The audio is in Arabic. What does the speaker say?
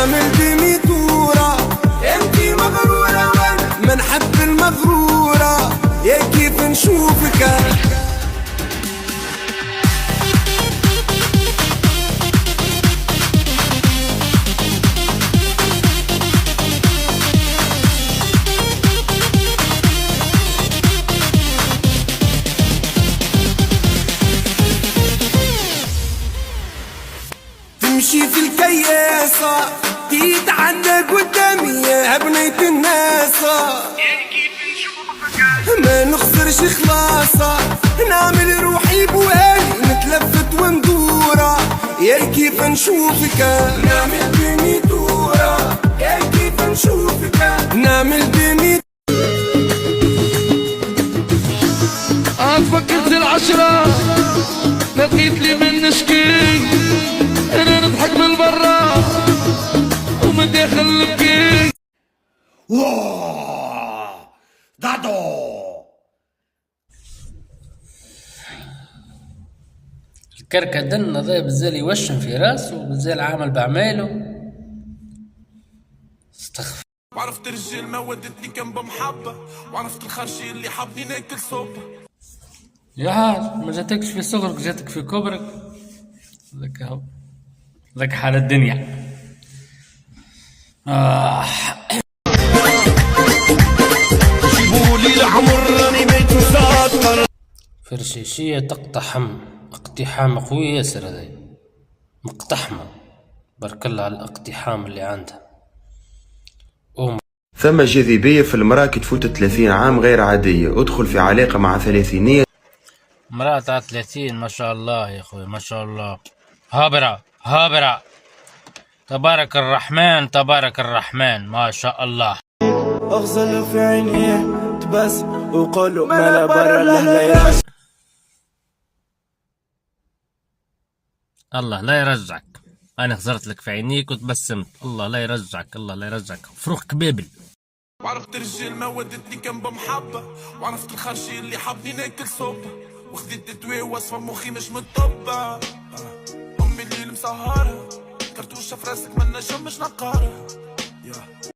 نعمل بميتورة، انتي مغرورة وانا ما نحب المغرورة، يا كيف نشوفك. تمشي في الكياسة تتعدى قدامي يا بنية الناسة، ما نخسرش خلاصة، نعمل روحي بوالي نتلفت وندورة، يا كيف نشوفك. نعمل بميتورة يا كيف نشوفك، نعمل بميتورة. عفكت العشرة لقيت لي من نشكي، انا نضحك من برا ومن داخل نبكي. دادو الكركدن هذا بزال يوشم في راسه وبزال عامل بعماله. استغفر. وعرفت الرجال ما ودتني كان بمحبة، وعرفت الخرشي اللي حابني ناكل صوبة. يا حاج ما جاتكش في صغرك جاتك في كبرك. لك اهو لك حال الدنيا. جيبولي العمر راني بيت مسكر. فرشيشية تقتحم اقتحام قوي ياسر، هذي مقتحمة. بارك الله على الاقتحام اللي عندها. ثم جاذبية في المرأة كي تفوت 30 عام غير عادية، ادخل في علاقة مع ثلاثينية. امرأة 30 ما شاء الله يا اخوي ما شاء الله، هابرة هابرة، تبارك الرحمن تبارك الرحمن ما شاء الله. اغزل في عينيه تبس وقولوا ما لا برا له لا يرجع. الله لا يرجعك، انا خزرت لك في عينيك وتبسمت. الله لا يرجعك الله لا يرجعك، فروخ كبابل. وعرفت الرجال ما ودتني كان بمحبة، وعرفت الخرشي اللي حابني ناكل صوبة، وخديت تتوي وصفة مخي مش مطبة. امي اللي مسهرة كرتوشة في راسك من نجم مش نقارة.